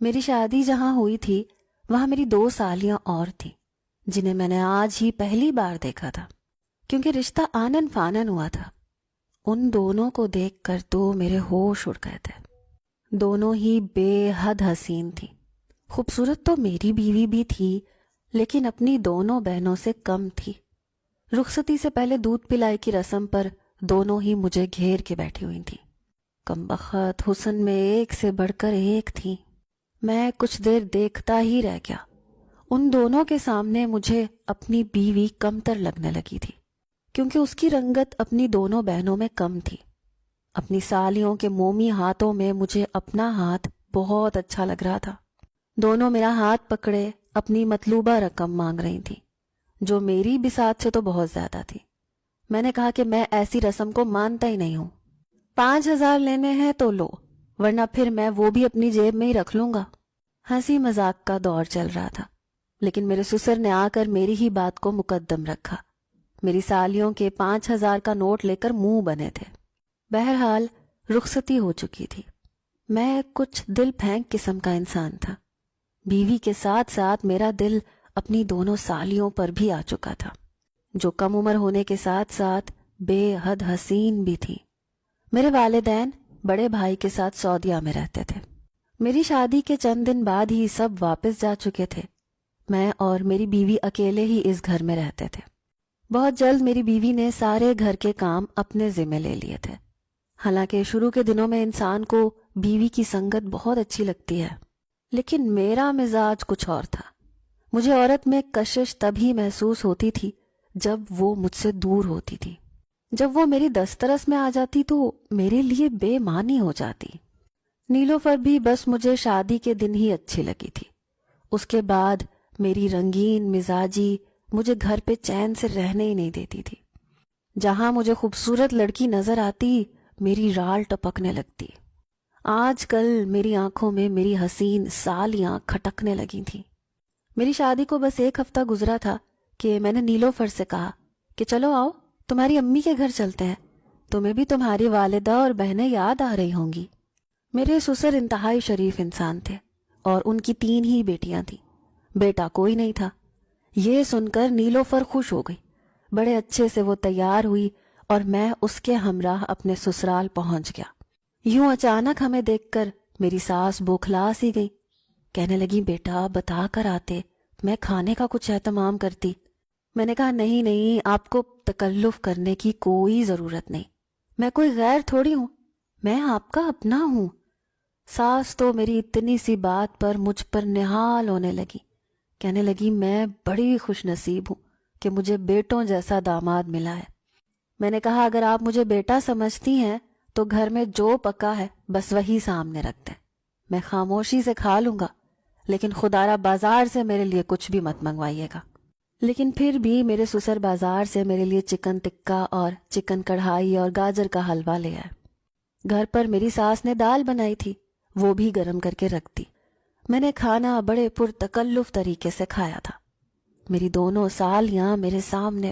میری شادی جہاں ہوئی تھی وہاں میری 2 سالیاں اور تھیں جنہیں میں نے آج ہی پہلی بار دیکھا تھا، کیونکہ رشتہ آنن فانن ہوا تھا۔ ان دونوں کو دیکھ کر تو میرے ہوش اڑ گئے تھے۔ دونوں ہی بے حد حسین تھیں۔ خوبصورت تو میری بیوی بھی تھی، لیکن اپنی دونوں بہنوں سے کم تھی۔ رخصتی سے پہلے دودھ پلائی کی رسم پر دونوں ہی مجھے گھیر کے بیٹھی ہوئی تھیں۔ کمبخت حسن میں ایک سے بڑھ کر ایک تھی۔ میں کچھ دیر دیکھتا ہی رہ گیا۔ ان دونوں کے سامنے مجھے اپنی بیوی کمتر لگنے لگی تھی، کیونکہ اس کی رنگت اپنی دونوں بہنوں میں کم تھی۔ اپنی سالیوں کے مومی ہاتھوں میں مجھے اپنا ہاتھ بہت اچھا لگ رہا تھا۔ دونوں میرا ہاتھ پکڑے اپنی مطلوبہ رقم مانگ رہی تھیں، جو میری بساط سے تو بہت زیادہ تھی۔ میں نے کہا کہ میں ایسی رسم کو مانتا ہی نہیں ہوں۔ 5,000 لینے ہیں تو لو، ورنہ پھر میں وہ بھی اپنی جیب میں ہی رکھ لوں گا۔ ہنسی مذاق کا دور چل رہا تھا، لیکن میرے سسر نے آ کر میری ہی بات کو مقدم رکھا۔ میری سالیوں کے 5,000 کا نوٹ لے کر منہ بنے تھے۔ بہرحال رخصتی ہو چکی تھی۔ میں کچھ دل پھینک قسم کا انسان تھا۔ بیوی کے ساتھ ساتھ میرا دل اپنی دونوں سالیوں پر بھی آ چکا تھا، جو کم عمر ہونے کے ساتھ ساتھ بے حد حسین بھی تھی۔ میرے والدین بڑے بھائی کے ساتھ سعودیہ میں رہتے تھے۔ میری شادی کے چند دن بعد ہی سب واپس جا چکے تھے۔ میں اور میری بیوی اکیلے ہی اس گھر میں رہتے تھے۔ بہت جلد میری بیوی نے سارے گھر کے کام اپنے ذمہ لے لیے تھے۔ حالانکہ شروع کے دنوں میں انسان کو بیوی کی سنگت بہت اچھی لگتی ہے، لیکن میرا مزاج کچھ اور تھا۔ مجھے عورت میں کشش تبھی محسوس ہوتی تھی جب وہ مجھ سے دور ہوتی تھی۔ جب وہ میری دسترس میں آ جاتی تو میرے لیے بے معنی ہو جاتی۔ نیلوفر بھی بس مجھے شادی کے دن ہی اچھی لگی تھی۔ اس کے بعد میری رنگین مزاجی مجھے گھر پہ چین سے رہنے ہی نہیں دیتی تھی۔ جہاں مجھے خوبصورت لڑکی نظر آتی میری رال ٹپکنے لگتی۔ آج کل میری آنکھوں میں میری حسین سالیاں کھٹکنے لگی تھیں۔ میری شادی کو بس 1 ہفتہ گزرا تھا کہ میں نے نیلوفر سے کہا کہ چلو آؤ تمہاری امی کے گھر چلتے ہیں، تمہیں بھی تمہاری والدہ اور بہنیں یاد آ رہی ہوں گی۔ میرے سسر انتہائی شریف انسان تھے اور ان کی 3 ہی بیٹیاں تھیں، بیٹا کوئی نہیں تھا۔ یہ سن کر نیلوفر خوش ہو گئی۔ بڑے اچھے سے وہ تیار ہوئی اور میں اس کے ہمراہ اپنے سسرال پہنچ گیا۔ یوں اچانک ہمیں دیکھ کر میری ساس بوکھلا سی گئی۔ کہنے لگی بیٹا بتا کر آتے، میں کھانے کا کچھ اہتمام کرتی۔ میں نے کہا نہیں آپ کو تکلف کرنے کی کوئی ضرورت نہیں، میں کوئی غیر تھوڑی ہوں، میں آپ کا اپنا ہوں۔ ساس تو میری اتنی سی بات پر مجھ پر نہال ہونے لگی۔ کہنے لگی میں بڑی خوش نصیب ہوں کہ مجھے بیٹوں جیسا داماد ملا ہے۔ میں نے کہا اگر آپ مجھے بیٹا سمجھتی ہیں تو گھر میں جو پکا ہے بس وہی سامنے رکھ دیں، میں خاموشی سے کھا لوں گا، لیکن خدارا بازار سے میرے لیے کچھ بھی مت منگوائیے گا۔ لیکن پھر بھی میرے سسر بازار سے میرے لیے چکن ٹکا اور چکن کڑھائی اور گاجر کا حلوہ لے آئے۔ گھر پر میری ساس نے دال بنائی تھی، وہ بھی گرم کر کے رکھ دی۔ میں نے کھانا بڑے پرتکلف طریقے سے کھایا تھا۔ میری دونوں سالیاں میرے سامنے